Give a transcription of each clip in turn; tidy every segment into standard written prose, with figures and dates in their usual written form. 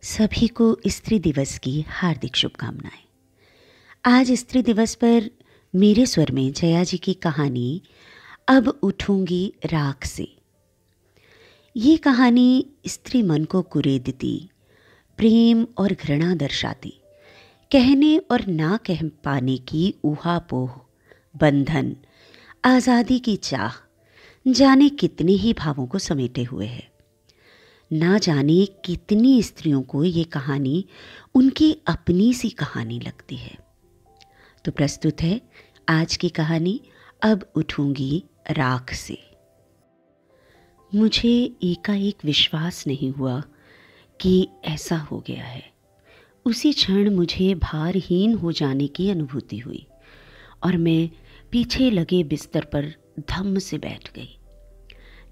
सभी को स्त्री दिवस की हार्दिक शुभकामनाएं। आज स्त्री दिवस पर मेरे स्वर में जया जी की कहानी अब उठूंगी राख से। ये कहानी स्त्री मन को कुरेदती, प्रेम और घृणा दर्शाती, कहने और ना कह पाने की ऊहापोह, बंधन, आज़ादी की चाह, जाने कितने ही भावों को समेटे हुए है। ना जाने कितनी स्त्रियों को ये कहानी उनकी अपनी सी कहानी लगती है। तो प्रस्तुत है आज की कहानी अब उठूंगी राख से। मुझे एकाएक विश्वास नहीं हुआ कि ऐसा हो गया है। उसी क्षण मुझे भारहीन हो जाने की अनुभूति हुई और मैं पीछे लगे बिस्तर पर धम्म से बैठ गई।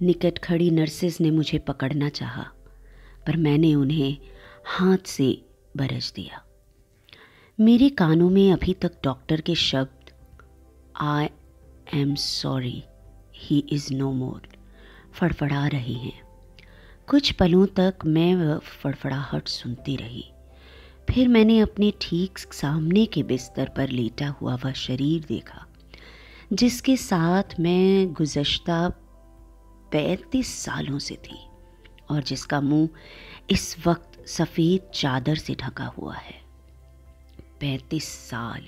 निकट खड़ी नर्सेस ने मुझे पकड़ना चाहा, पर मैंने उन्हें हाथ से बरस दिया। मेरे कानों में अभी तक डॉक्टर के शब्द I am sorry he is no more फड़फड़ा रहे हैं। कुछ पलों तक मैं वह फड़फड़ाहट सुनती रही। फिर मैंने अपने ठीक सामने के बिस्तर पर लेटा हुआ वह शरीर देखा जिसके साथ मैं गुज़श्ता 35 सालों से थी और जिसका मुंह इस वक्त सफ़ेद चादर से ढका हुआ है। 35 साल,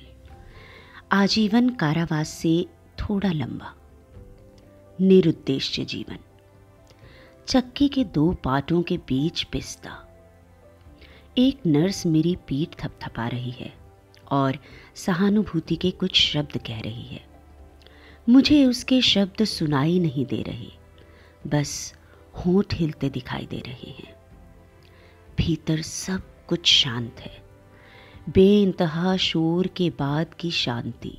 आजीवन कारावास से थोड़ा लंबा, निरुद्देश्य जीवन, चक्की के 2 पाटों के बीच पिसता। एक नर्स मेरी पीठ थपथपा रही है और सहानुभूति के कुछ शब्द कह रही है। मुझे उसके शब्द सुनाई नहीं दे रहे, बस होंठ हिलते दिखाई दे रहे हैं। भीतर सब कुछ शांत है, बेइंतहा शोर के बाद की शांति,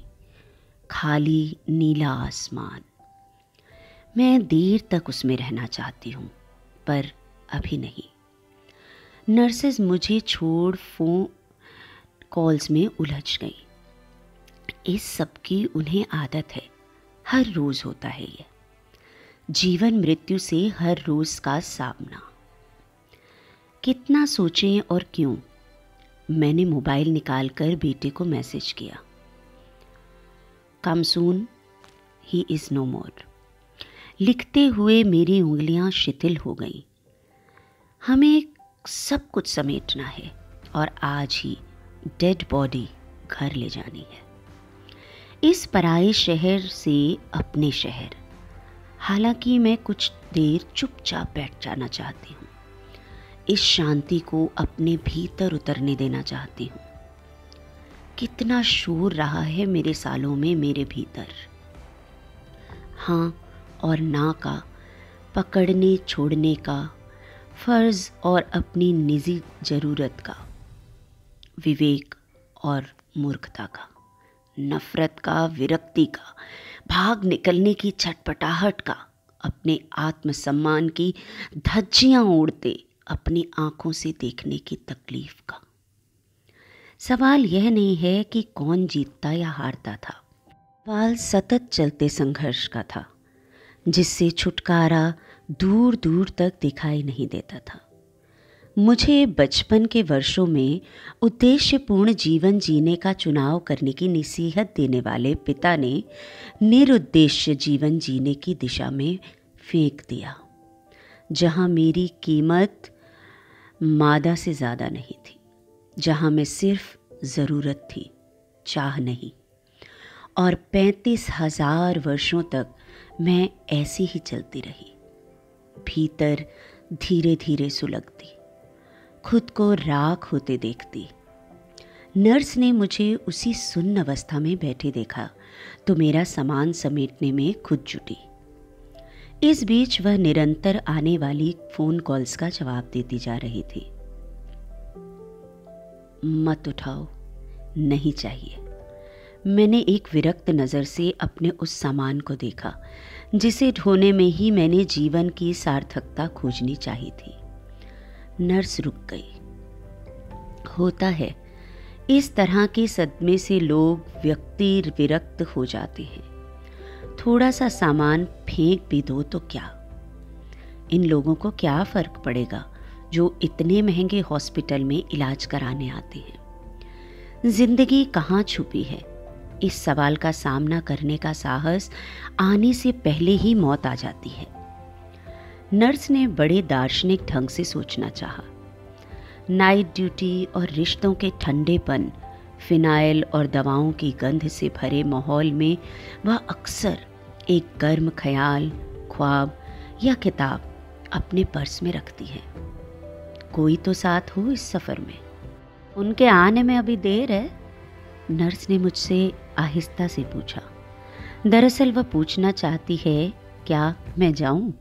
खाली नीला आसमान। मैं देर तक उसमें रहना चाहती हूँ, पर अभी नहीं। नर्सेज मुझे छोड़ फोन कॉल्स में उलझ गई। इस सब की उन्हें आदत है, हर रोज होता है ये। जीवन मृत्यु से हर रोज का सामना। कितना सोचें और क्यों, मैंने मोबाइल निकालकर बेटे को मैसेज किया, कम सून ही इज़ नो मोर। लिखते हुए मेरी उंगलियां शिथिल हो गईं। हमें सब कुछ समेटना है और आज ही डेड बॉडी घर ले जानी है, इस पराए शहर से अपने शहर। हालांकि मैं कुछ देर चुपचाप बैठ जाना चाहती हूँ, इस शांति को अपने भीतर उतरने देना चाहती हूँ। कितना शोर रहा है मेरे सालों में मेरे भीतर, हाँ और ना का, पकड़ने छोड़ने का, फर्ज और अपनी निजी ज़रूरत का, विवेक और मूर्खता का, नफरत का, विरक्ति का, भाग निकलने की छटपटाहट का, अपने आत्मसम्मान की धज्जियां ओढ़ते अपनी आंखों से देखने की तकलीफ का। सवाल यह नहीं है कि कौन जीतता या हारता था, सवाल सतत चलते संघर्ष का था, जिससे छुटकारा दूर दूर तक दिखाई नहीं देता था। मुझे बचपन के वर्षों में उद्देश्यपूर्ण जीवन जीने का चुनाव करने की नसीहत देने वाले पिता ने निरुद्देश्य जीवन जीने की दिशा में फेंक दिया, जहां मेरी कीमत मादा से ज़्यादा नहीं थी, जहां मैं सिर्फ ज़रूरत थी, चाह नहीं। और 35,000 वर्षों तक मैं ऐसी ही चलती रही, भीतर धीरे धीरे सुलगती, खुद को राख होते देखती। नर्स ने मुझे उसी सुन्न अवस्था में बैठे देखा तो मेरा सामान समेटने में खुद जुटी। इस बीच वह निरंतर आने वाली फोन कॉल्स का जवाब देती जा रही थी। मत उठाओ, नहीं चाहिए। मैंने एक विरक्त नज़र से अपने उस सामान को देखा जिसे ढोने में ही मैंने जीवन की सार्थकता खोजनी चाहिए थी। नर्स रुक गई। होता है, इस तरह के सदमे से लोग व्यक्ति विरक्त हो जाते हैं। थोड़ा सा सामान फेंक भी दो तो क्या, इन लोगों को क्या फ़र्क पड़ेगा जो इतने महंगे हॉस्पिटल में इलाज कराने आते हैं। जिंदगी कहाँ छुपी है, इस सवाल का सामना करने का साहस आने से पहले ही मौत आ जाती है। नर्स ने बड़े दार्शनिक ढंग से सोचना चाहा। नाइट ड्यूटी और रिश्तों के ठंडेपन, फिनाइल और दवाओं की गंध से भरे माहौल में वह अक्सर एक गर्म ख्याल, ख्वाब या किताब अपने पर्स में रखती है। कोई तो साथ हो इस सफ़र में। उनके आने में अभी देर है, नर्स ने मुझसे आहिस्ता से पूछा। दरअसल वह पूछना चाहती है, क्या मैं जाऊं?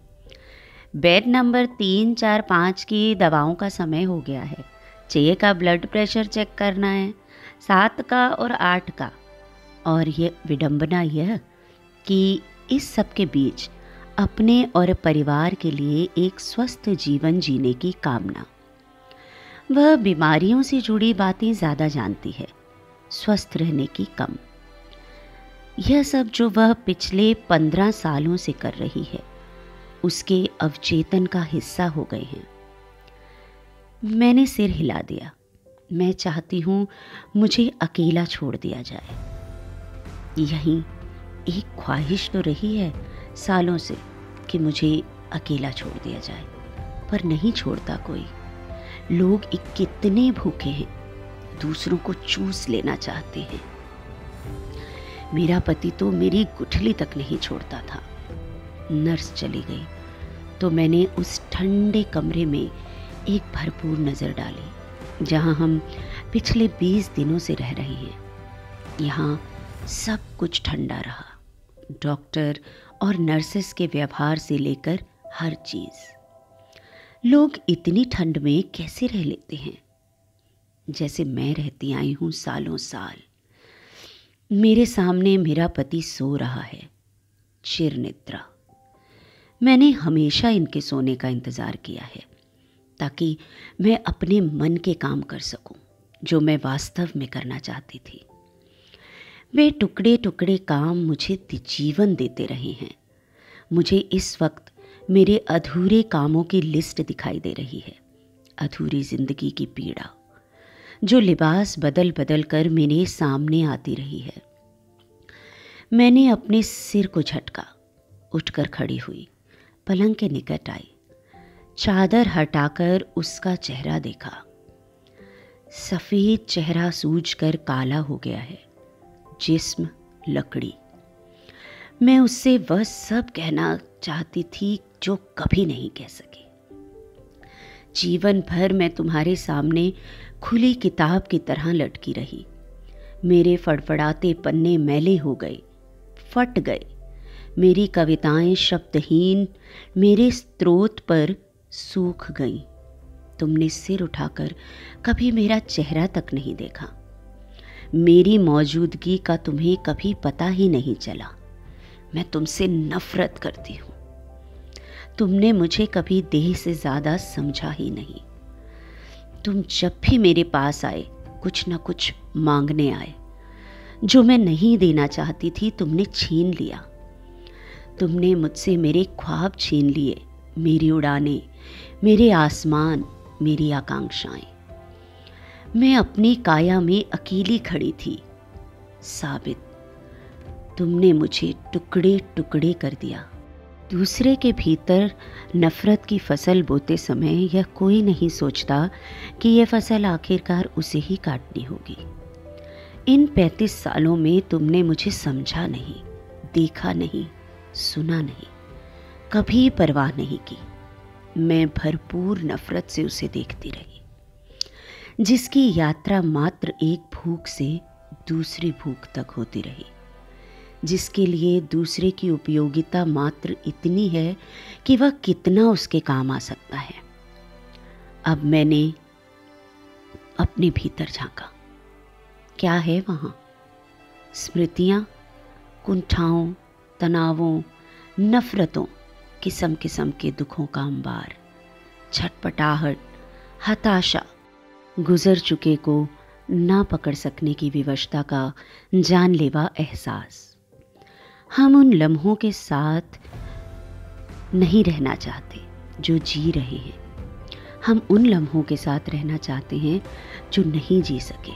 बेड नंबर 3, 4, 5 की दवाओं का समय हो गया है। 6 का ब्लड प्रेशर चेक करना है, 7 का और 8 का। और ये विडंबना यह कि इस सब के बीच अपने और परिवार के लिए एक स्वस्थ जीवन जीने की कामना। वह बीमारियों से जुड़ी बातें ज़्यादा जानती है, स्वस्थ रहने की कम। यह सब जो वह पिछले 15 सालों से कर रही है, उसके अवचेतन का हिस्सा हो गए हैं। मैंने सिर हिला दिया। मैं चाहती हूँ मुझे अकेला छोड़ दिया जाए। यहीं एक ख्वाहिश तो रही है सालों से कि मुझे अकेला छोड़ दिया जाए, पर नहीं छोड़ता कोई। लोग कितने भूखे हैं, दूसरों को चूस लेना चाहते हैं। मेरा पति तो मेरी गुठली तक नहीं छोड़ता था। नर्स चली गई तो मैंने उस ठंडे कमरे में एक भरपूर नज़र डाली जहां हम पिछले 20 दिनों से रह रहे हैं। यहाँ सब कुछ ठंडा रहा, डॉक्टर और नर्सेस के व्यवहार से लेकर हर चीज़। लोग इतनी ठंड में कैसे रह लेते हैं, जैसे मैं रहती आई हूँ सालों साल। मेरे सामने मेरा पति सो रहा है, चिर निद्रा। मैंने हमेशा इनके सोने का इंतज़ार किया है ताकि मैं अपने मन के काम कर सकूं, जो मैं वास्तव में करना चाहती थी। वे टुकड़े टुकड़े काम मुझे जीवन देते रहे हैं। मुझे इस वक्त मेरे अधूरे कामों की लिस्ट दिखाई दे रही है, अधूरी जिंदगी की पीड़ा जो लिबास बदल बदल कर मेरे सामने आती रही है। मैंने अपने सिर को झटका, उठकर खड़ी हुई, पलंग के निकट आई, चादर हटाकर उसका चेहरा देखा। सफ़ेद चेहरा सूजकर काला हो गया है, जिस्म लकड़ी। मैं उससे वह सब कहना चाहती थी जो कभी नहीं कह सकी। जीवन भर मैं तुम्हारे सामने खुली किताब की तरह लटकी रही। मेरे फड़फड़ाते पन्ने मैले हो गए, फट गए। मेरी कविताएं शब्दहीन मेरे स्रोत पर सूख गईं। तुमने सिर उठाकर कभी मेरा चेहरा तक नहीं देखा। मेरी मौजूदगी का तुम्हें कभी पता ही नहीं चला। मैं तुमसे नफरत करती हूँ। तुमने मुझे कभी देह से ज़्यादा समझा ही नहीं। तुम जब भी मेरे पास आए कुछ न कुछ मांगने आए। जो मैं नहीं देना चाहती थी तुमने छीन लिया। तुमने मुझसे मेरे ख्वाब छीन लिए, मेरी उड़ानें, मेरे आसमान, मेरी आकांक्षाएं। मैं अपनी काया में अकेली खड़ी थी। साबित, तुमने मुझे टुकड़े टुकड़े कर दिया। दूसरे के भीतर नफरत की फसल बोते समय यह कोई नहीं सोचता कि यह फसल आखिरकार उसे ही काटनी होगी। इन 35 सालों में तुमने मुझे समझा नहीं, देखा नहीं, सुना नहीं, कभी परवाह नहीं की। मैं भरपूर नफरत से उसे देखती रही, जिसकी यात्रा मात्र एक भूख से दूसरी भूख तक होती रही, जिसके लिए दूसरे की उपयोगिता मात्र इतनी है कि वह कितना उसके काम आ सकता है। अब मैंने अपने भीतर झांका। क्या है वहाँ? स्मृतियाँ, कुंठाओं, तनावों, नफरतों, किस्म किस्म के दुखों का अंबार, छटपटाहट, हताशा, गुजर चुके को ना पकड़ सकने की विवशता का जानलेवा एहसास। हम उन लम्हों के साथ नहीं रहना चाहते जो जी रहे हैं। हम उन लम्हों के साथ रहना चाहते हैं जो नहीं जी सके।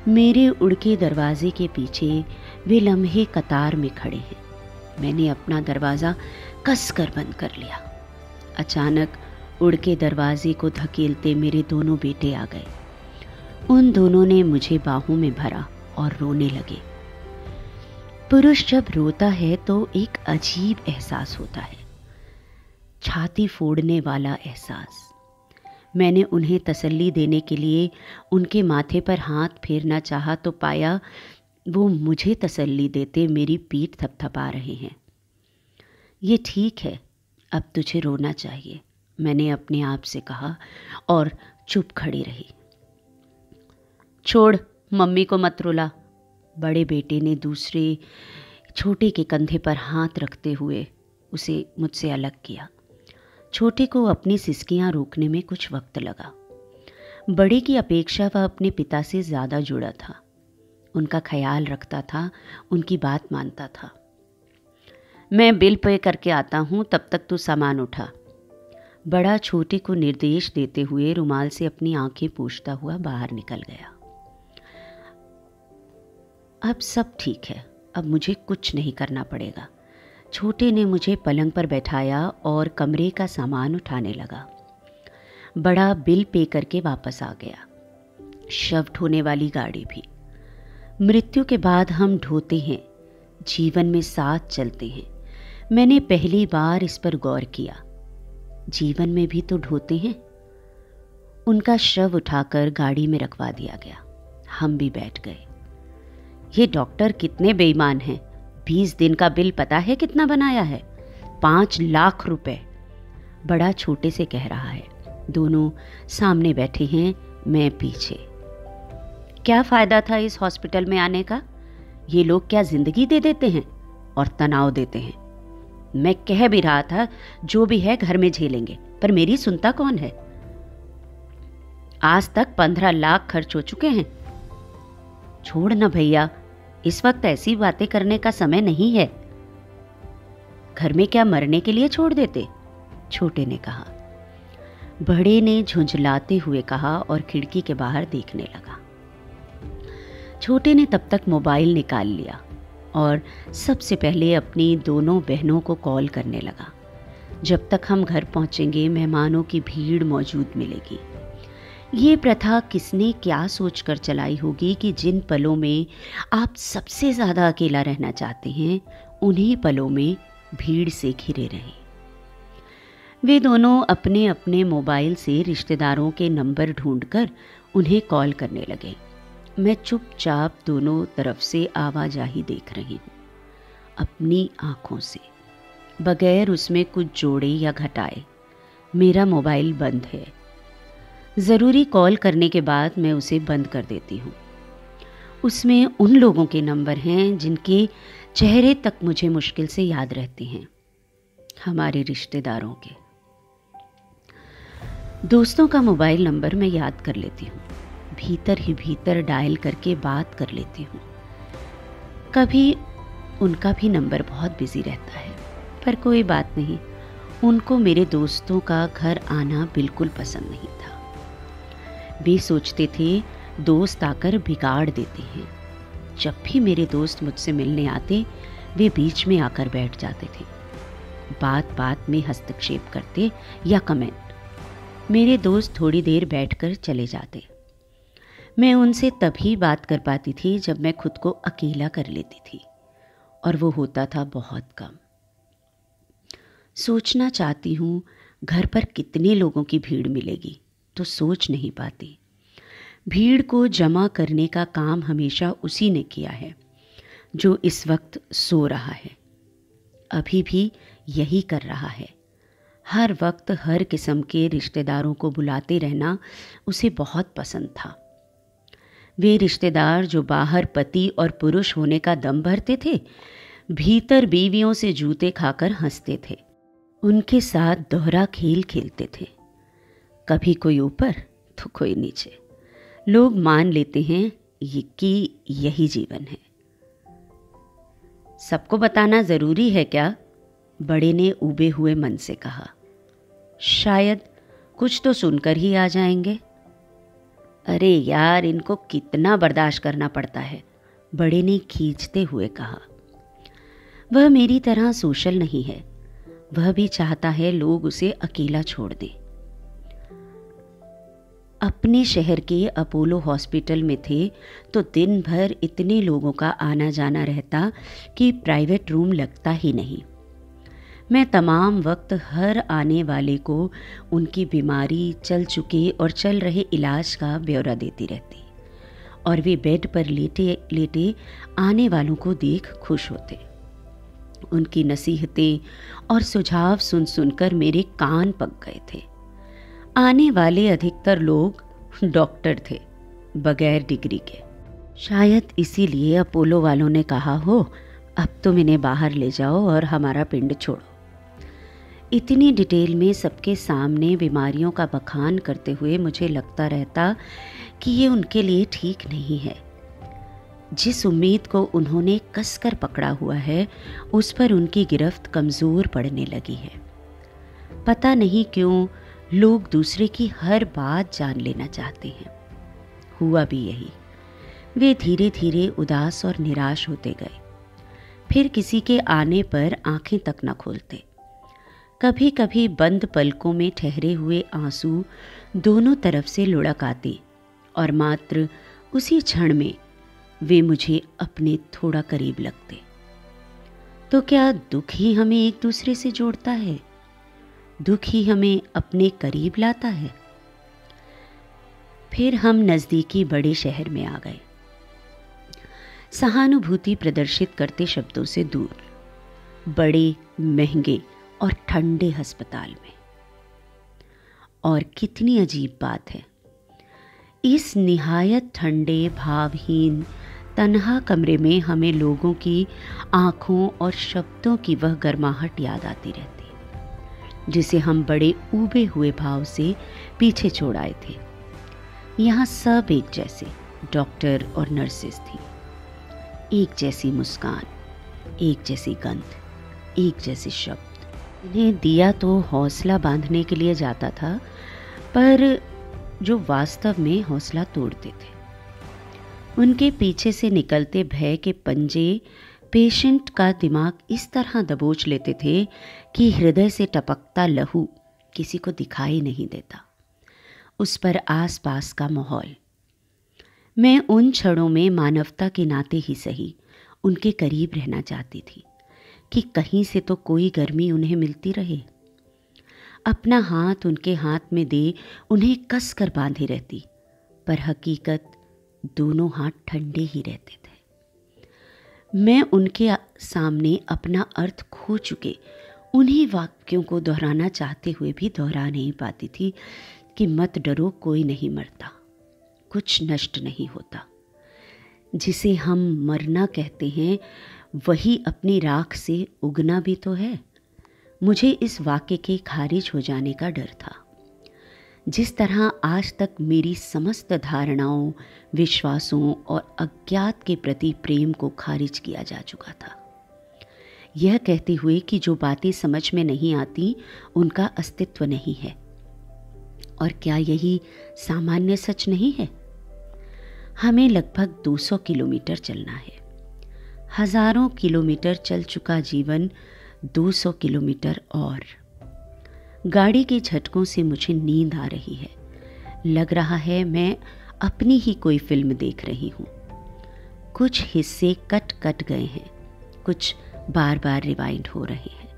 मेरे उड़के दरवाजे के पीछे वे लम्हे कतार में खड़े हैं। मैंने अपना दरवाज़ा कसकर बंद कर लिया। अचानक उड़के दरवाजे को धकेलते मेरे दोनों बेटे आ गए। उन दोनों ने मुझे बाहों में भरा और रोने लगे। पुरुष जब रोता है तो एक अजीब एहसास होता है, छाती फोड़ने वाला एहसास। मैंने उन्हें तसल्ली देने के लिए उनके माथे पर हाथ फेरना चाहा तो पाया वो मुझे तसल्ली देते मेरी पीठ थपथपा रहे हैं। ये ठीक है, अब तुझे रोना चाहिए, मैंने अपने आप से कहा और चुप खड़ी रही। छोड़, मम्मी को मत रुला, बड़े बेटे ने दूसरे छोटे के कंधे पर हाथ रखते हुए उसे मुझसे अलग किया। छोटे को अपनी सिसकियां रोकने में कुछ वक्त लगा। बड़े की अपेक्षा वह अपने पिता से ज़्यादा जुड़ा था, उनका ख्याल रखता था, उनकी बात मानता था। मैं बिल पे करके आता हूँ, तब तक तू सामान उठा। बड़ा छोटे को निर्देश देते हुए रुमाल से अपनी आंखें पोंछता हुआ बाहर निकल गया। अब सब ठीक है, अब मुझे कुछ नहीं करना पड़ेगा। छोटे ने मुझे पलंग पर बैठाया और कमरे का सामान उठाने लगा। बड़ा बिल पे करके वापस आ गया, शव ढोने वाली गाड़ी भी। मृत्यु के बाद हम ढोते हैं, जीवन में साथ चलते हैं। मैंने पहली बार इस पर गौर किया, जीवन में भी तो ढोते हैं। उनका शव उठाकर गाड़ी में रखवा दिया गया। हम भी बैठ गए। ये डॉक्टर कितने बेईमान हैं। 20 दिन का बिल पता है कितना बनाया है? 5 लाख रुपए। बड़ा छोटे से कह रहा है। दोनों सामने बैठे हैं, मैं पीछे। क्या फ़ायदा था इस हॉस्पिटल में आने का? ये लोग क्या ज़िंदगी दे देते हैं और तनाव देते हैं। मैं कह भी रहा था जो भी है घर में झेलेंगे, पर मेरी सुनता कौन है। आज तक 15 लाख खर्च हो चुके हैं। छोड़ ना भैया, इस वक्त ऐसी बातें करने का समय नहीं है। घर में क्या मरने के लिए छोड़ देते? छोटे ने कहा। बड़े ने झुंझलाते हुए कहा और खिड़की के बाहर देखने लगा। छोटे ने तब तक मोबाइल निकाल लिया और सबसे पहले अपनी दोनों बहनों को कॉल करने लगा। जब तक हम घर पहुंचेंगे मेहमानों की भीड़ मौजूद मिलेगी। ये प्रथा किसने क्या सोचकर चलाई होगी कि जिन पलों में आप सबसे ज़्यादा अकेला रहना चाहते हैं, उन्हीं पलों में भीड़ से घिरे रहें। वे दोनों अपने अपने मोबाइल से रिश्तेदारों के नंबर ढूंढकर उन्हें कॉल करने लगे। मैं चुपचाप दोनों तरफ से आवाजाही देख रही हूँ, अपनी आँखों से, बगैर उसमें कुछ जोड़े या घटाए। मेरा मोबाइल बंद है। ज़रूरी कॉल करने के बाद मैं उसे बंद कर देती हूँ। उसमें उन लोगों के नंबर हैं जिनके चेहरे तक मुझे मुश्किल से याद रहते हैं, हमारे रिश्तेदारों के। दोस्तों का मोबाइल नंबर मैं याद कर लेती हूँ, भीतर ही भीतर डायल करके बात कर लेती हूँ। कभी उनका भी नंबर बहुत बिजी रहता है, पर कोई बात नहीं, उनको मेरे दोस्तों का घर आना बिल्कुल पसंद नहीं था। वे सोचते थे दोस्त आकर बिगाड़ देते हैं। जब भी मेरे दोस्त मुझसे मिलने आते, वे बीच में आकर बैठ जाते थे, बात बात में हस्तक्षेप करते या कमेंट। मेरे दोस्त थोड़ी देर बैठकर चले जाते। मैं उनसे तभी बात कर पाती थी जब मैं खुद को अकेला कर लेती थी, और वो होता था बहुत कम। सोचना चाहती हूँ घर पर कितने लोगों की भीड़ मिलेगी, तो सोच नहीं पाती। भीड़ को जमा करने का काम हमेशा उसी ने किया है जो इस वक्त सो रहा है, अभी भी यही कर रहा है। हर वक्त हर किस्म के रिश्तेदारों को बुलाते रहना उसे बहुत पसंद था। वे रिश्तेदार जो बाहर पति और पुरुष होने का दम भरते थे, भीतर बीवियों से जूते खाकर हंसते थे, उनके साथ दोहरा खेल खेलते थे। कभी कोई ऊपर तो कोई नीचे। लोग मान लेते हैं कि यही जीवन है। सबको बताना ज़रूरी है क्या? बड़े ने उबे हुए मन से कहा। शायद कुछ तो सुनकर ही आ जाएंगे। अरे यार, इनको कितना बर्दाश्त करना पड़ता है, बड़े ने खींचते हुए कहा। वह मेरी तरह सोशल नहीं है, वह भी चाहता है लोग उसे अकेला छोड़ दें। अपने शहर के अपोलो हॉस्पिटल में थे तो दिन भर इतने लोगों का आना जाना रहता कि प्राइवेट रूम लगता ही नहीं। मैं तमाम वक्त हर आने वाले को उनकी बीमारी, चल चुके और चल रहे इलाज का ब्यौरा देती रहती और वे बेड पर लेटे लेटे आने वालों को देख खुश होते। उनकी नसीहतें और सुझाव सुन सुनकर मेरे कान पक गए थे। आने वाले अधिकतर लोग डॉक्टर थे, बगैर डिग्री के। शायद इसीलिए अपोलो वालों ने कहा हो, अब तुम इन्हें बाहर ले जाओ और हमारा पिंड छोड़ो। इतनी डिटेल में सबके सामने बीमारियों का बखान करते हुए मुझे लगता रहता कि ये उनके लिए ठीक नहीं है। जिस उम्मीद को उन्होंने कसकर पकड़ा हुआ है, उस पर उनकी गिरफ्त कमज़ोर पड़ने लगी है। पता नहीं क्यों लोग दूसरे की हर बात जान लेना चाहते हैं। हुआ भी यही। वे धीरे धीरे उदास और निराश होते गए। फिर किसी के आने पर आंखें तक न खोलते। कभी कभी बंद पलकों में ठहरे हुए आंसू दोनों तरफ से लुढ़क आते और मात्र उसी क्षण में वे मुझे अपने थोड़ा करीब लगते। तो क्या दुख ही हमें एक दूसरे से जोड़ता है? दुख ही हमें अपने करीब लाता है? फिर हम नज़दीकी बड़े शहर में आ गए, सहानुभूति प्रदर्शित करते शब्दों से दूर, बड़े, महंगे और ठंडे अस्पताल में। और कितनी अजीब बात है, इस निहायत ठंडे, भावहीन, तन्हा कमरे में हमें लोगों की आँखों और शब्दों की वह गर्माहट याद आती रहती, जिसे हम बड़े ऊबे हुए भाव से पीछे छोड़ आए थे। यहाँ सब एक जैसे डॉक्टर और नर्सेस थी, एक जैसी मुस्कान, एक जैसी गंध, एक जैसे शब्द। इन्हें दिया तो हौसला बांधने के लिए जाता था, पर जो वास्तव में हौसला तोड़ते थे। उनके पीछे से निकलते भय के पंजे पेशेंट का दिमाग इस तरह दबोच लेते थे कि हृदय से टपकता लहू किसी को दिखाई नहीं देता, उस पर आसपास का माहौल। मैं उन क्षणों में मानवता के नाते ही सही उनके करीब रहना चाहती थी कि कहीं से तो कोई गर्मी उन्हें मिलती रहे। अपना हाथ उनके हाथ में दे उन्हें कस कर बांधे रहती, पर हकीकत दोनों हाथ ठंडे ही रहते थे। मैं उनके सामने अपना अर्थ खो चुके उन्हीं वाक्यों को दोहराना चाहते हुए भी दोहरा नहीं पाती थी कि मत डरो, कोई नहीं मरता, कुछ नष्ट नहीं होता। जिसे हम मरना कहते हैं वही अपनी राख से उगना भी तो है। मुझे इस वाक्य के खारिज हो जाने का डर था। जिस तरह आज तक मेरी समस्त धारणाओं, विश्वासों और अज्ञात के प्रति प्रेम को खारिज किया जा चुका था, यह कहते हुए कि जो बातें समझ में नहीं आती उनका अस्तित्व नहीं है। और क्या यही सामान्य सच नहीं है? हमें लगभग 200 किलोमीटर चलना है। हजारों किलोमीटर चल चुका जीवन 200 किलोमीटर और। गाड़ी के झटकों से मुझे नींद आ रही है। लग रहा है मैं अपनी ही कोई फिल्म देख रही हूँ। कुछ हिस्से कट कट गए हैं, कुछ बार बार रिवाइंड हो रहे हैं।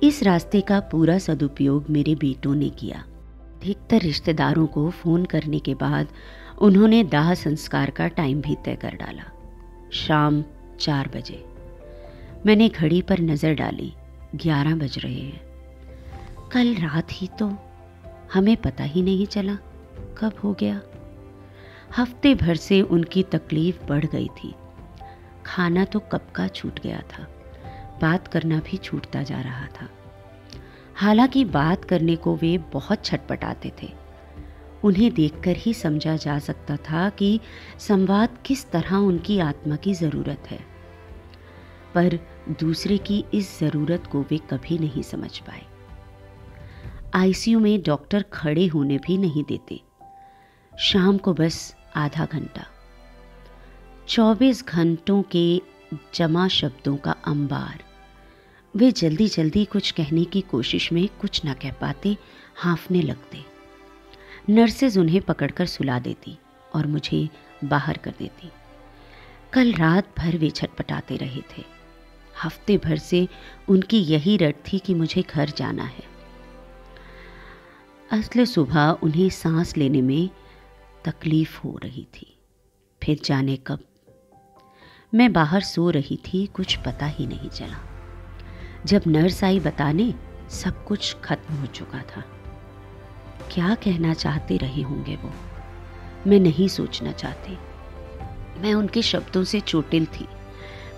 इस रास्ते का पूरा सदुपयोग मेरे बेटों ने किया। अधिकतर रिश्तेदारों को फ़ोन करने के बाद उन्होंने दाह संस्कार का टाइम भी तय कर डाला, शाम 4 बजे। मैंने घड़ी पर नज़र डाली, 11 बज रहे हैं। कल रात ही तो, हमें पता ही नहीं चला कब हो गया। हफ्ते भर से उनकी तकलीफ बढ़ गई थी। खाना तो कब का छूट गया था, बात करना भी छूटता जा रहा था। हालांकि बात करने को वे बहुत छटपटाते थे। उन्हें देखकर ही समझा जा सकता था कि संवाद किस तरह उनकी आत्मा की ज़रूरत है, पर दूसरे की इस ज़रूरत को वे कभी नहीं समझ पाए। आईसीयू में डॉक्टर खड़े होने भी नहीं देते। शाम को बस आधा घंटा। 24 घंटों के जमा शब्दों का अंबार। वे जल्दी जल्दी कुछ कहने की कोशिश में कुछ न कह पाते, हांफने लगते। नर्सेज उन्हें पकड़कर सुला देती और मुझे बाहर कर देती। कल रात भर वे छटपटाते रहे थे। हफ्ते भर से उनकी यही रट थी कि मुझे घर जाना है। असले सुबह उन्हें सांस लेने में तकलीफ हो रही थी। फिर जाने कब। मैं बाहर सो रही थी, कुछ पता ही नहीं चला। जब नर्स आई बताने, सब कुछ खत्म हो चुका था। क्या कहना चाहते रहे होंगे वो, मैं नहीं सोचना चाहती। मैं उनके शब्दों से चोटिल थी।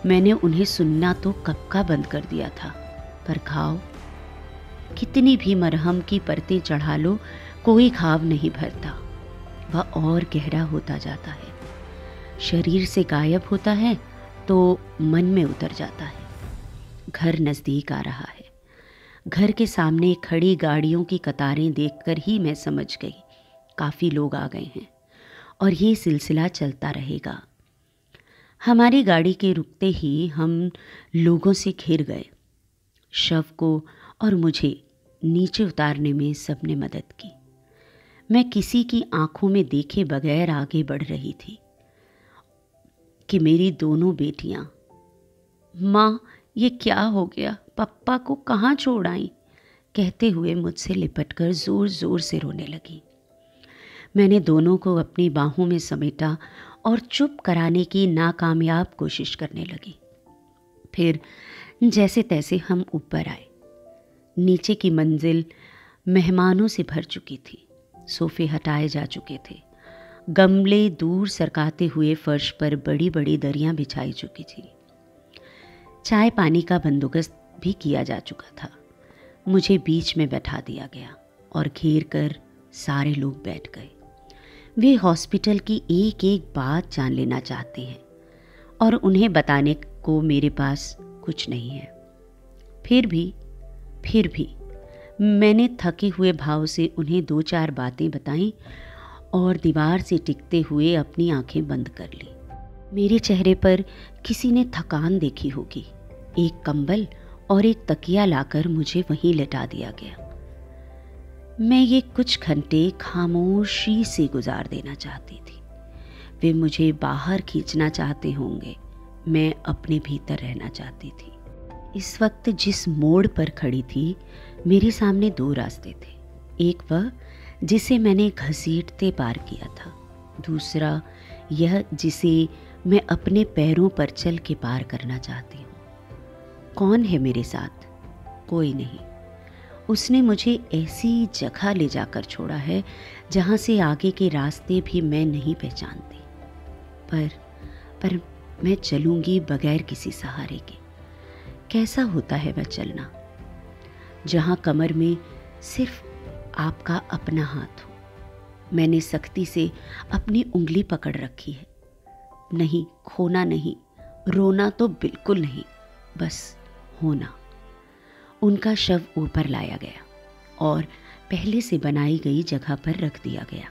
मैंने उन्हें सुनना तो कब का बंद कर दिया था। पर घाव, कितनी भी मरहम की परतें चढ़ा लो, कोई घाव नहीं भरता। वह और गहरा होता जाता है। शरीर से गायब होता है तो मन में उतर जाता है। घर नज़दीक आ रहा है। घर के सामने खड़ी गाड़ियों की कतारें देखकर ही मैं समझ गई काफ़ी लोग आ गए हैं और ये सिलसिला चलता रहेगा। हमारी गाड़ी के रुकते ही हम लोगों से घिर गए। शव को और मुझे नीचे उतारने में सबने मदद की। मैं किसी की आंखों में देखे बगैर आगे बढ़ रही थी कि मेरी दोनों बेटियां, माँ ये क्या हो गया, पप्पा को कहाँ छोड़ आई, कहते हुए मुझसे लिपटकर ज़ोर ज़ोर से रोने लगी। मैंने दोनों को अपनी बाहों में समेटा और चुप कराने की नाकामयाब कोशिश करने लगी। फिर जैसे तैसे हम ऊपर आए। नीचे की मंजिल मेहमानों से भर चुकी थी। सोफे हटाए जा चुके थे। गमले दूर सरकाते हुए फर्श पर बड़ी बड़ी दरियां बिछाई चुकी थी। चाय पानी का बंदोबस्त भी किया जा चुका था। मुझे बीच में बैठा दिया गया और घेर कर सारे लोग बैठ गए। वे हॉस्पिटल की एक एक बात जान लेना चाहते हैं और उन्हें बताने को मेरे पास कुछ नहीं है। फिर भी मैंने थके हुए भाव से उन्हें 2-4 बातें बताईं और दीवार से टिकते हुए अपनी आंखें बंद कर ली। मेरे चेहरे पर किसी ने थकान देखी होगी। एक कंबल और एक तकिया लाकर मुझे वहीं लेटा दिया गया। मैं ये कुछ घंटे खामोशी से गुजार देना चाहती थी। वे मुझे बाहर खींचना चाहते होंगे, मैं अपने भीतर रहना चाहती थी। इस वक्त जिस मोड़ पर खड़ी थी, मेरे सामने 2 रास्ते थे। एक वह जिसे मैंने घसीटते पार किया था, दूसरा यह जिसे मैं अपने पैरों पर चल के पार करना चाहती हूँ। कौन है मेरे साथ? कोई नहीं। उसने मुझे ऐसी जगह ले जाकर छोड़ा है जहाँ से आगे के रास्ते भी मैं नहीं पहचानती। पर मैं चलूँगी बगैर किसी सहारे के। कैसा होता है वह चलना, जहाँ कमर में सिर्फ आपका अपना हाथ हो। मैंने सख्ती से अपनी उंगली पकड़ रखी है। नहीं, खोना नहीं, रोना तो बिल्कुल नहीं, बस होना। उनका शव ऊपर लाया गया और पहले से बनाई गई जगह पर रख दिया गया।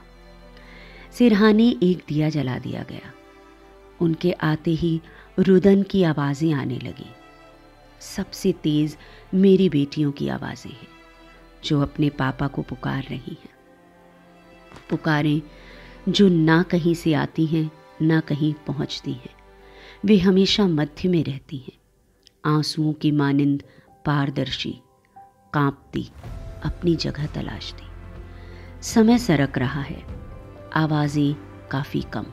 सिरहाने एक दिया जला दिया गया। उनके आते ही रुदन की आवाज़ें आने लगी। सबसे तेज़ मेरी बेटियों की आवाज़ें हैं जो अपने पापा को पुकार रही हैं। पुकारें जो ना कहीं से आती हैं ना कहीं पहुंचती हैं। वे हमेशा मध्य में रहती हैं, आंसुओं की मानिंद पारदर्शी, कांपती, अपनी जगह तलाशती। समय सरक रहा है, आवाज़ें काफ़ी कम।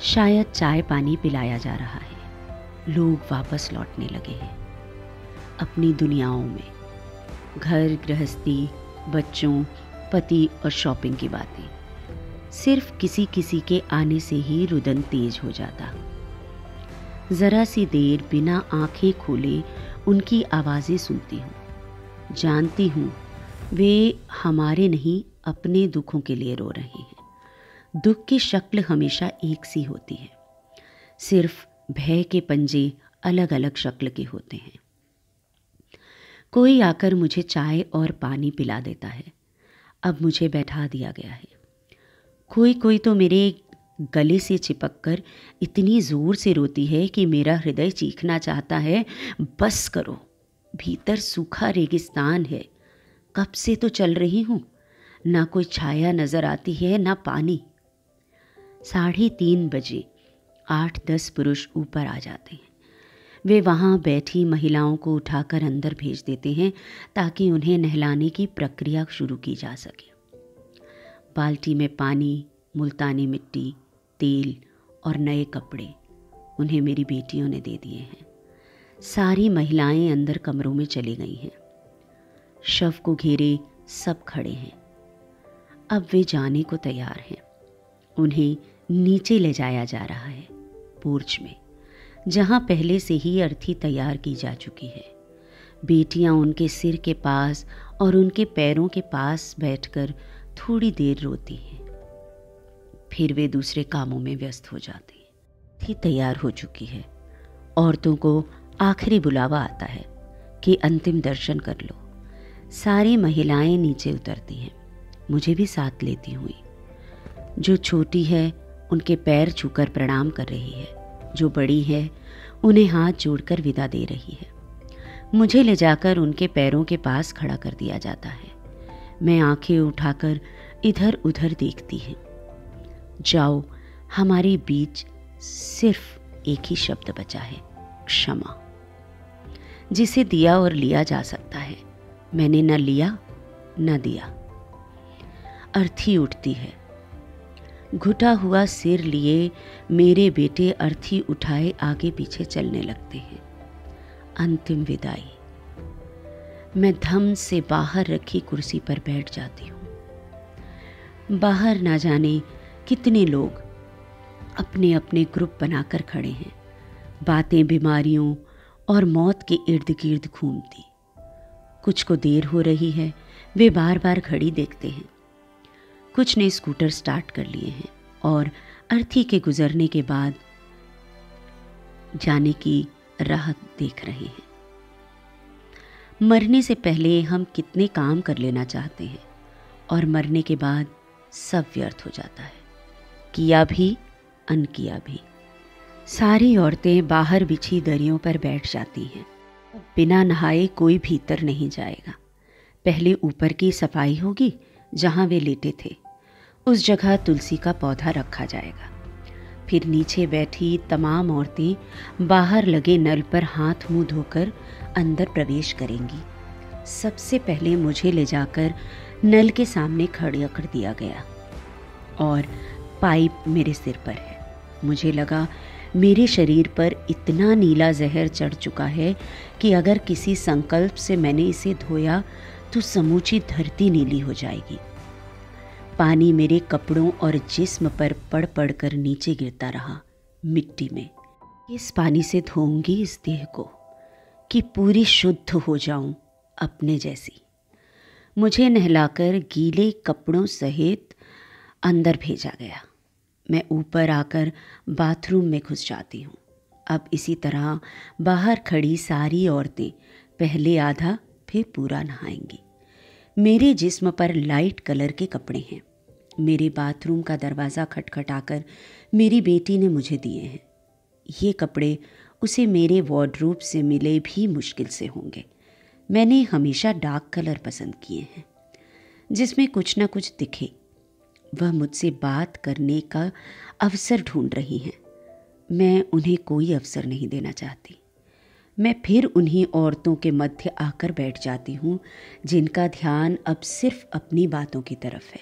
शायद चाय पानी पिलाया जा रहा है। लोग वापस लौटने लगे हैं अपनी दुनियाओं में। घर गृहस्थी, बच्चों, पति और शॉपिंग की बातें। सिर्फ किसी किसी के आने से ही रुदन तेज हो जाता। ज़रा सी देर बिना आंखें खोले उनकी आवाज़ें सुनती हूँ। जानती हूँ वे हमारे नहीं अपने दुखों के लिए रो रहे हैं। दुख की शक्ल हमेशा एक सी होती है, सिर्फ भय के पंजे अलग अलग शक्ल के होते हैं। कोई आकर मुझे चाय और पानी पिला देता है। अब मुझे बैठा दिया गया है। कोई कोई तो मेरे गले से चिपक कर इतनी ज़ोर से रोती है कि मेरा हृदय चीखना चाहता है, बस करो, भीतर सूखा रेगिस्तान है, कब से तो चल रही हूँ, ना कोई छाया नज़र आती है ना पानी। 3:30 बजे 8-10 पुरुष ऊपर आ जाते हैं। वे वहाँ बैठी महिलाओं को उठाकर अंदर भेज देते हैं ताकि उन्हें नहलाने की प्रक्रिया शुरू की जा सके। बाल्टी में पानी, मुल्तानी मिट्टी, तेल और नए कपड़े उन्हें मेरी बेटियों ने दे दिए हैं। सारी महिलाएं अंदर कमरों में चली गई हैं। शव को घेरे सब खड़े हैं। अब वे जाने को तैयार हैं। उन्हें नीचे ले जाया जा रहा है, पोर्च में, जहाँ पहले से ही अर्थी तैयार की जा चुकी है। बेटियाँ उनके सिर के पास और उनके पैरों के पास बैठकर थोड़ी देर रोती हैं। फिर वे दूसरे कामों में व्यस्त हो जाती हैं। अर्थी तैयार हो चुकी है। औरतों को आखिरी बुलावा आता है कि अंतिम दर्शन कर लो। सारी महिलाएं नीचे उतरती हैं, मुझे भी साथ लेती हुई। जो छोटी है उनके पैर छूकर प्रणाम कर रही है, जो बड़ी है उन्हें हाथ जोड़कर विदा दे रही है। मुझे ले जाकर उनके पैरों के पास खड़ा कर दिया जाता है। मैं आंखें उठाकर इधर उधर देखती हूँ। जाओ, हमारे बीच सिर्फ एक ही शब्द बचा है, क्षमा, जिसे दिया और लिया जा सकता है। मैंने न लिया न दिया। अर्थी उठती है। घुटा हुआ सिर लिए मेरे बेटे अर्थी उठाए आगे पीछे चलने लगते हैं। अंतिम विदाई। मैं धम से बाहर रखी कुर्सी पर बैठ जाती हूँ। बाहर ना जाने कितने लोग अपने अपने ग्रुप बनाकर खड़े हैं। बातें बीमारियों और मौत के इर्द गिर्द घूमती। कुछ को देर हो रही है, वे बार बार घड़ी देखते हैं। कुछ ने स्कूटर स्टार्ट कर लिए हैं और अर्थी के गुजरने के बाद जाने की राह देख रहे हैं। मरने से पहले हम कितने काम कर लेना चाहते हैं और मरने के बाद सब व्यर्थ हो जाता है, किया भी अनकिया भी। सारी औरतें बाहर बिछी दरियों पर बैठ जाती हैं। बिना नहाए कोई भीतर नहीं जाएगा। पहले ऊपर की सफाई होगी, जहाँ वे लेटे थे, उस जगह तुलसी का पौधा रखा जाएगा। फिर नीचे बैठी तमाम औरतें बाहर लगे नल पर हाथ मुंह धोकर अंदर प्रवेश करेंगी। सबसे पहले मुझे ले जाकर नल के सामने खड़ा कर दिया गया और पाइप मेरे सिर पर है। मुझे लगा मेरे शरीर पर इतना नीला जहर चढ़ चुका है कि अगर किसी संकल्प से मैंने इसे धोया तो समूची धरती नीली हो जाएगी। पानी मेरे कपड़ों और जिस्म पर पड़ पड़ कर नीचे गिरता रहा मिट्टी में। इस पानी से धोऊंगी इस देह को कि पूरी शुद्ध हो जाऊं अपने जैसी। मुझे नहलाकर गीले कपड़ों सहित अंदर भेजा गया। मैं ऊपर आकर बाथरूम में घुस जाती हूँ। अब इसी तरह बाहर खड़ी सारी औरतें पहले आधा फिर पूरा नहाएंगी। मेरे जिस्म पर लाइट कलर के कपड़े हैं। मेरे बाथरूम का दरवाज़ा खटखटाकर मेरी बेटी ने मुझे दिए हैं। ये कपड़े उसे मेरे वार्डरोब से मिले भी मुश्किल से होंगे। मैंने हमेशा डार्क कलर पसंद किए हैं, जिसमें कुछ न कुछ दिखे। वह मुझसे बात करने का अवसर ढूंढ रही हैं। मैं उन्हें कोई अवसर नहीं देना चाहती। मैं फिर उन्हीं औरतों के मध्य आकर बैठ जाती हूँ जिनका ध्यान अब सिर्फ अपनी बातों की तरफ है।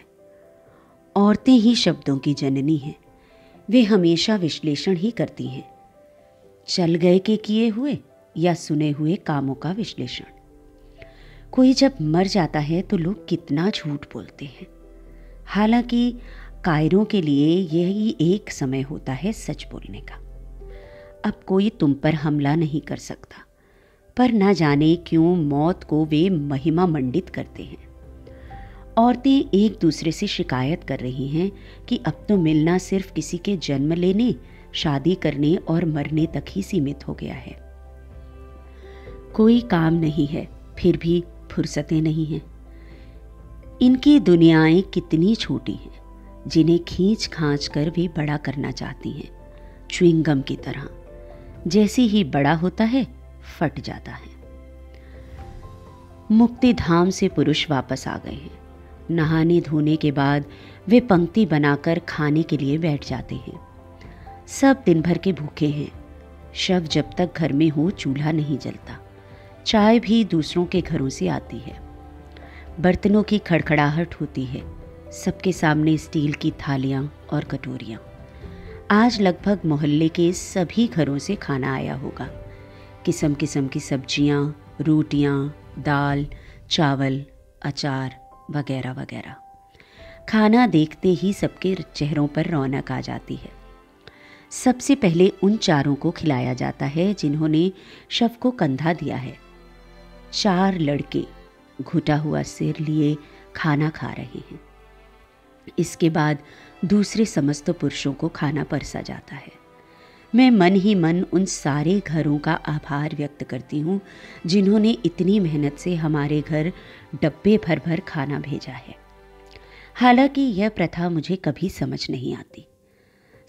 औरतें ही शब्दों की जननी हैं। वे हमेशा विश्लेषण ही करती हैं, चल गए के किए हुए या सुने हुए कामों का विश्लेषण। कोई जब मर जाता है तो लोग कितना झूठ बोलते हैं। हालांकि कायरों के लिए यही एक समय होता है सच बोलने का। अब कोई तुम पर हमला नहीं कर सकता, पर ना जाने क्यों मौत को वे महिमा मंडित करते हैं। औरतें एक दूसरे से शिकायत कर रही हैं कि अब तो मिलना सिर्फ किसी के जन्म लेने, शादी करने और मरने तक ही सीमित हो गया है। कोई काम नहीं है फिर भी फुर्सतें नहीं हैं। इनकी दुनियाएं कितनी छोटी हैं, जिन्हें खींच खांच कर भी बड़ा करना चाहती हैं, च्युइंगम की तरह। जैसे ही बड़ा होता है फट जाता है। मुक्ति धाम से पुरुष वापस आ गए हैं। नहाने धोने के बाद वे पंक्ति बनाकर खाने के लिए बैठ जाते हैं। सब दिन भर के भूखे हैं। शव जब तक घर में हो चूल्हा नहीं जलता। चाय भी दूसरों के घरों से आती है। बर्तनों की खड़खड़ाहट होती है। सबके सामने स्टील की थालियां और कटोरियां। आज लगभग मोहल्ले के सभी घरों से खाना आया होगा। किस्म किस्म की सब्जियां, रोटियां, दाल, चावल, अचार वगैरह वगैरह। खाना देखते ही सबके चेहरों पर रौनक आ जाती है। सबसे पहले उन चारों को खिलाया जाता है जिन्होंने शव को कंधा दिया है। 4 लड़के घुटा हुआ सिर लिए खाना खा रहे हैं। इसके बाद दूसरे समस्त पुरुषों को खाना परसा जाता है। मैं मन ही मन उन सारे घरों का आभार व्यक्त करती हूँ जिन्होंने इतनी मेहनत से हमारे घर डब्बे भर भर खाना भेजा है। हालांकि यह प्रथा मुझे कभी समझ नहीं आती।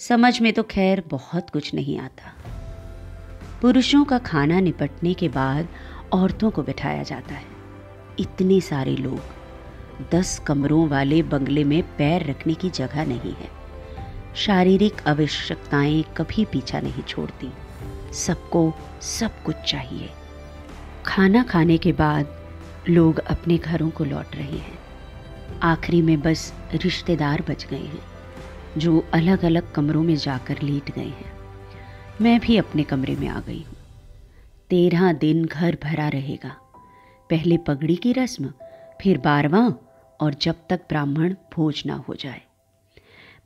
समझ में तो खैर बहुत कुछ नहीं आता। पुरुषों का खाना निपटने के बाद औरतों को बिठाया जाता है। इतने सारे लोग, 10 कमरों वाले बंगले में पैर रखने की जगह नहीं है। शारीरिक आवश्यकताएं कभी पीछा नहीं छोड़ती। सबको सब कुछ चाहिए। खाना खाने के बाद लोग अपने घरों को लौट रहे हैं। आखिरी में बस रिश्तेदार बच गए हैं जो अलग अलग कमरों में जाकर लेट गए हैं। मैं भी अपने कमरे में आ गई हूँ। 13 दिन घर भरा रहेगा। पहले पगड़ी की रस्म, फिर 12वां, और जब तक ब्राह्मण भोज ना हो जाए।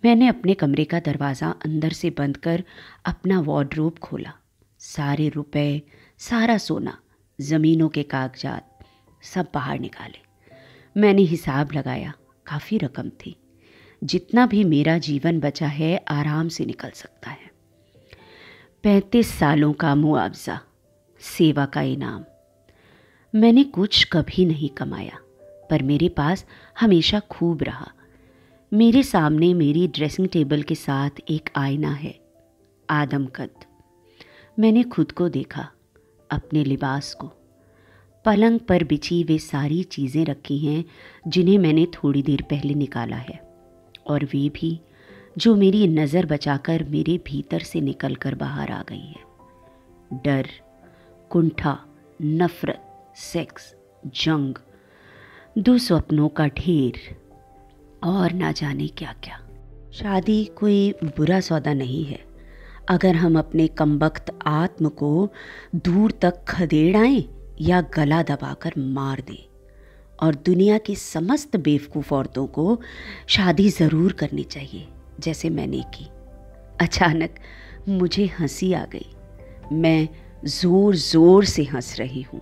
मैंने अपने कमरे का दरवाज़ा अंदर से बंद कर अपना वार्डरोब खोला। सारे रुपए, सारा सोना, ज़मीनों के कागजात सब बाहर निकाले। मैंने हिसाब लगाया, काफ़ी रकम थी। जितना भी मेरा जीवन बचा है आराम से निकल सकता है। 35 सालों का मुआवजा, सेवा का इनाम। मैंने कुछ कभी नहीं कमाया, पर मेरे पास हमेशा खूब रहा। मेरे सामने मेरी ड्रेसिंग टेबल के साथ एक आईना है, आदमकद। मैंने खुद को देखा, अपने लिबास को। पलंग पर बिछी वे सारी चीज़ें रखी हैं जिन्हें मैंने थोड़ी देर पहले निकाला है, और वे भी जो मेरी नज़र बचाकर मेरे भीतर से निकल कर बाहर आ गई है। डर, कुंठा, नफ़रत, सेक्स, जंग, दुस्वप्नों का ढेर और ना जाने क्या क्या। शादी कोई बुरा सौदा नहीं है अगर हम अपने कमबख्त आत्म को दूर तक खदेड़ आएं या गला दबाकर मार दें। और दुनिया की समस्त बेवकूफ़ औरतों को शादी ज़रूर करनी चाहिए, जैसे मैंने की। अचानक मुझे हंसी आ गई। मैं ज़ोर ज़ोर से हंस रही हूँ।